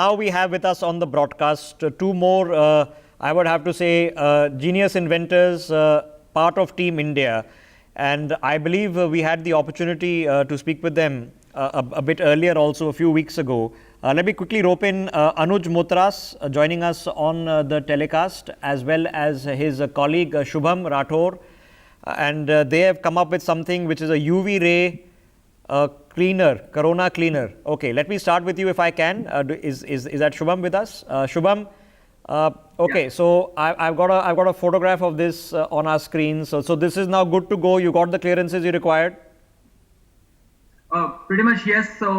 Now we have with us on the broadcast two more, I would have to say, genius inventors, part of Team India. And I believe we had the opportunity to speak with them a bit earlier, also a few weeks ago. Let me quickly rope in Anuj Motras joining us on the telecast, as well as his colleague Shubham Rathore. And they have come up with something which is a UV ray cleaner, Corona cleaner. Okay, let me start with you if I can. Is that Shubham with us? Shubham, okay, yeah. So I've got a photograph of this on our screen. So this is now good to go. You got the clearances you required? Pretty much, yes. So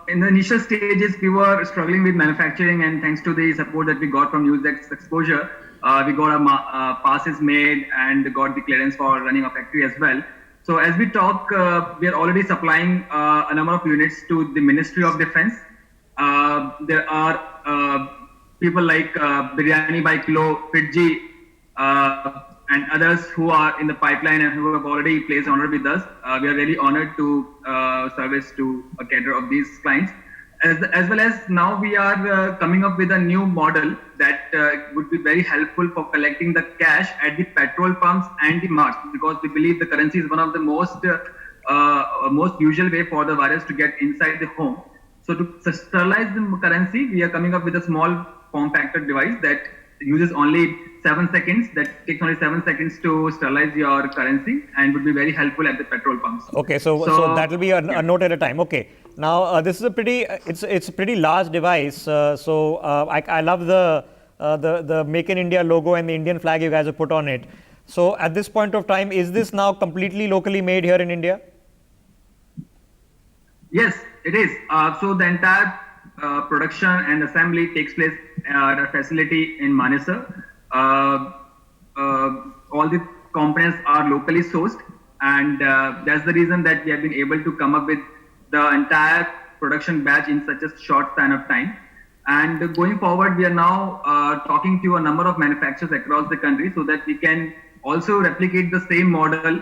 in the initial stages, we were struggling with manufacturing, and thanks to the support that we got from UseX Exposure, we got our passes made and got the clearance for running a factory as well. So as we talk, we are already supplying a number of units to the Ministry of Defense. There are people like Biryani by Kilo, Fitji, and others who are in the pipeline and who have already placed order with us. We are really honored to service to a cadre of these clients. As well as now we are coming up with a new model that would be very helpful for collecting the cash at the petrol pumps and the marts, because we believe the currency is one of the most usual way for the virus to get inside the home. So to sterilize the currency, we are coming up with a small form factor device that uses only 7 seconds, that takes only 7 seconds to sterilize your currency and would be very helpful at the petrol pumps. Okay, so that will be a note at a time. Okay, now this is a pretty, it's a pretty large device. I love the Make in India logo and the Indian flag you guys have put on it. So at this point of time, is this now completely locally made here in India? Yes, it is. So the entire production and assembly takes place at a facility in Manesar. All the components are locally sourced, and that's the reason that we have been able to come up with the entire production batch in such a short span of time. And going forward, we are now talking to a number of manufacturers across the country so that we can also replicate the same model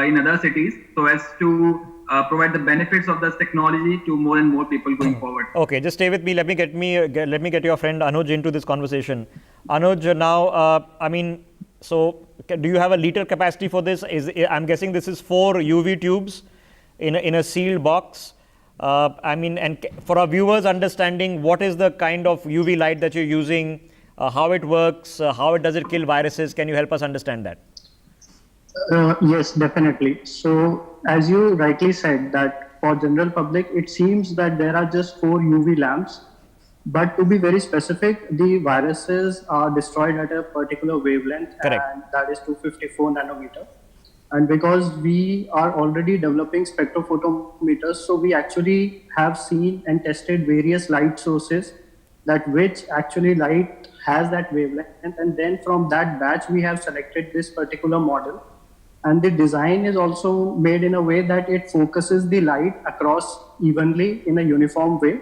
in other cities, so as to provide the benefits of this technology to more and more people going forward. Okay, just stay with me. Let me get your friend Anuj into this conversation. Anuj, now, I mean, so do you have a liter capacity for this? I'm guessing this is 4 UV tubes in a sealed box. I mean, and for our viewers understanding, what is the kind of UV light that you're using, how it works, how does it kill viruses? Can you help us understand that? Yes, definitely. So as you rightly said, that for general public, it seems that there are just 4 UV lamps. But to be very specific, the viruses are destroyed at a particular wavelength. Correct. And that is 254 nanometer. And because we are already developing spectrophotometers, so we actually have seen and tested various light sources that which actually light has that wavelength. And then from that batch, we have selected this particular model. And the design is also made in a way that it focuses the light across evenly in a uniform way.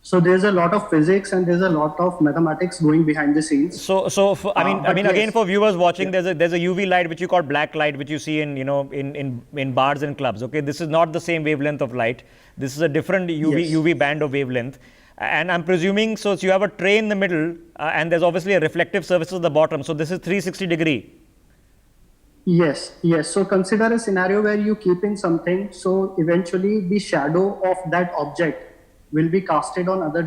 So there's a lot of physics and there's a lot of mathematics going behind the scenes. I mean, again, for viewers watching, there's a UV light which you call black light, which you see in bars and clubs. Okay, this is not the same wavelength of light. This is a different UV band of wavelength. And I'm presuming, so you have a tray in the middle, and there's obviously a reflective surface at the bottom. So this is 360 degree. Yes. So consider a scenario where you keep in something. So eventually the shadow of that object will be casted on other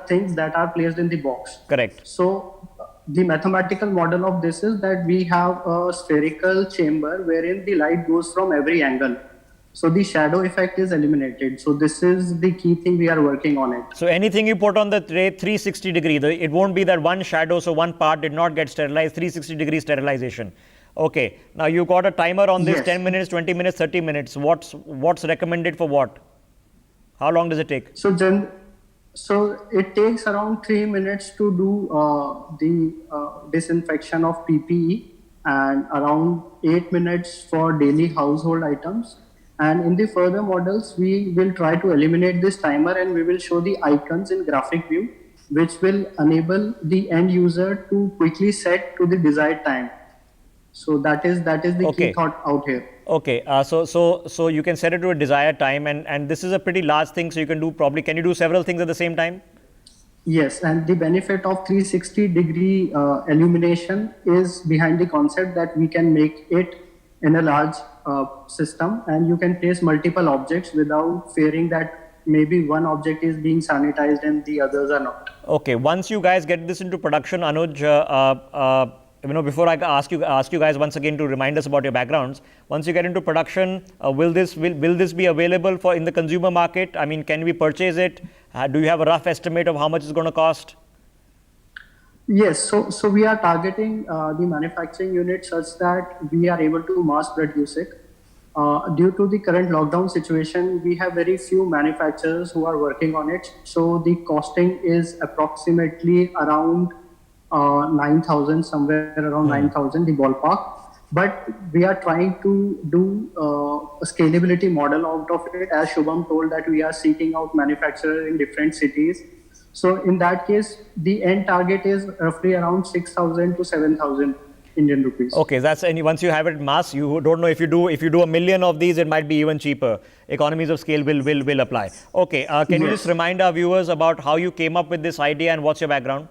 things that are placed in the box. Correct. So the mathematical model of this is that we have a spherical chamber wherein the light goes from every angle. So the shadow effect is eliminated. So this is the key thing we are working on it. So anything you put on the tray, 360 degree, it won't be that one shadow, so one part did not get sterilized, 360 degree sterilization. Okay, now you got a timer on this, yes. 10 minutes, 20 minutes, 30 minutes. What's recommended for what? How long does it take? So it takes around 3 minutes to do the disinfection of PPE, and around 8 minutes for daily household items. And in the further models, we will try to eliminate this timer and we will show the icons in graphic view, which will enable the end user to quickly set to the desired time. So that is the key thought out here. Okay, so you can set it to a desired time, and this is a pretty large thing. So you can do probably, can you do several things at the same time? Yes, and the benefit of 360-degree illumination is behind the concept that we can make it in a large system, and you can place multiple objects without fearing that maybe one object is being sanitized and the others are not. Okay, once you guys get this into production, Anuj, before I ask you guys once again to remind us about your backgrounds. Once you get into production, will this be available for in the consumer market? I mean, can we purchase it? Do you have a rough estimate of how much it's going to cost? Yes, so we are targeting the manufacturing unit such that we are able to mass produce it. Due to the current lockdown situation, we have very few manufacturers who are working on it. So the costing is approximately around 9,000, somewhere around 9,000, the ballpark. But we are trying to do a scalability model out of it. As Shubham told, that we are seeking out manufacturers in different cities. So in that case, the end target is roughly around 6,000 to 7,000 Indian rupees. Okay, once you have it mass, you don't know if you do a million of these, it might be even cheaper. Economies of scale will apply. Okay, can you just remind our viewers about how you came up with this idea and what's your background?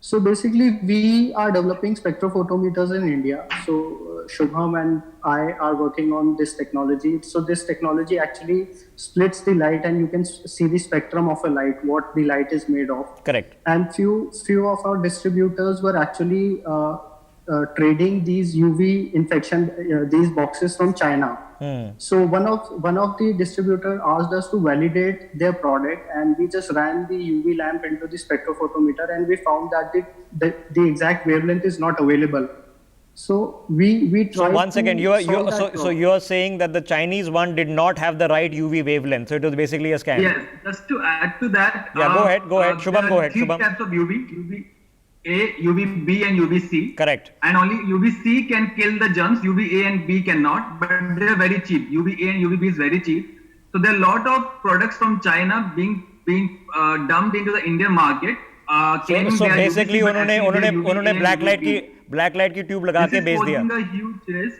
So basically, we are developing spectrophotometers in India. So Shubham and I are working on this technology. So this technology actually splits the light, and you can see the spectrum of a light, what the light is made of. Correct. And few of our distributors were actually trading these UV infection these boxes from China. So one of the distributor asked us to validate their product, and we just ran the UV lamp into the spectrophotometer, and we found that the exact wavelength is not available. So we tried. So once again, you are saying that the Chinese one did not have the right UV wavelength, so it was basically a scam. Yes, just to add to that. Yeah, go ahead. Shubham, go ahead. Three types of UV A, UVB, and UVC. Correct. And only UVC can kill the germs. UVA and B cannot, but they're very cheap. UVA and UVB is very cheap. So there are a lot of products from China being dumped into the Indian market. So basically, उन्होंने black light की tube लगा के बेच दिया. This is posing a huge risk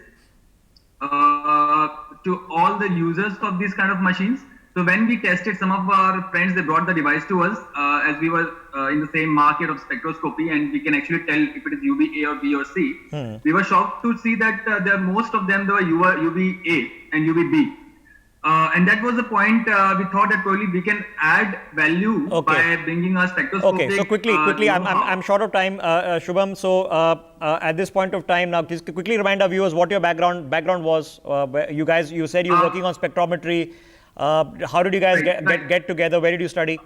to all the users of these kind of machines. So when we tested, some of our friends, they brought the device to us as we were in the same market of spectroscopy, and we can actually tell if it is UVA or B or C. We were shocked to see that most of them were UVA and UVB. And that was the point. We thought that probably we can add value by bringing our spectroscopic. Okay, so quickly, I'm short of time, Shubham. So at this point of time, now just quickly remind our viewers what your background was. You said you were working on spectrometry. How did you guys get together? Where did you study?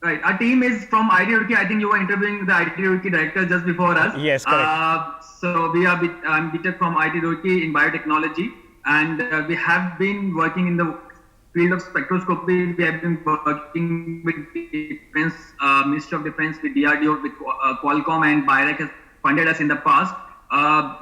Right, our team is from IIT Roorkee. I think you were interviewing the IIT Roorkee director just before us. Yes, correct. So I'm BTech from IIT Roorkee in biotechnology, and we have been working in the field of spectroscopy. We have been working with Defense, Ministry of Defense, with DRDO, with Qualcomm, and BIRAC has funded us in the past.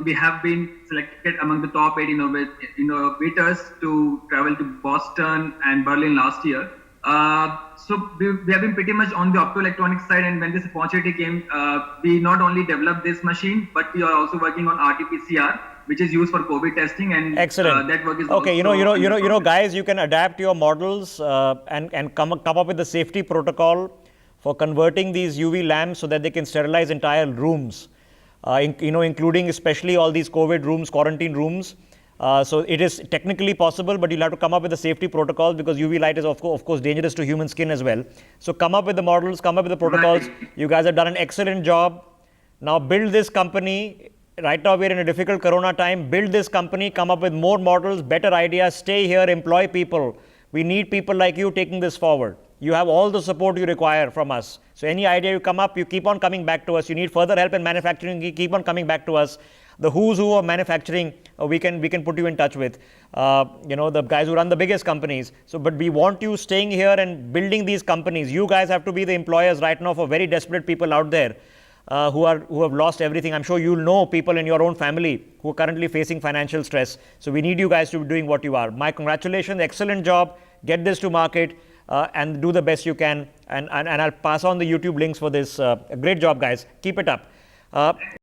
We have been selected among the top 8 innovators to travel to Boston and Berlin last year. So we have been pretty much on the optoelectronics side, and when this opportunity came, we not only developed this machine, but we are also working on RT-PCR, which is used for COVID testing. And excellent. That work is okay. Also guys, you can adapt your models and come up with a safety protocol for converting these UV lamps so that they can sterilize entire rooms. Including especially all these COVID rooms, quarantine rooms. So it is technically possible, but you'll have to come up with a safety protocol because UV light is of course dangerous to human skin as well. So come up with the models, come up with the protocols. Right. You guys have done an excellent job. Now build this company. Right now we're in a difficult Corona time. Build this company, come up with more models, better ideas, stay here, employ people. We need people like you taking this forward. You have all the support you require from us. So any idea you come up, you keep on coming back to us. You need further help in manufacturing, you keep on coming back to us. The who's who of manufacturing, we can put you in touch with. The guys who run the biggest companies. So, but we want you staying here and building these companies. You guys have to be the employers right now for very desperate people out there who have lost everything. I'm sure you'll know people in your own family who are currently facing financial stress. So we need you guys to be doing what you are. My congratulations, excellent job. Get this to market. And do the best you can, and I'll pass on the YouTube links for this. Great job, guys. Keep it up.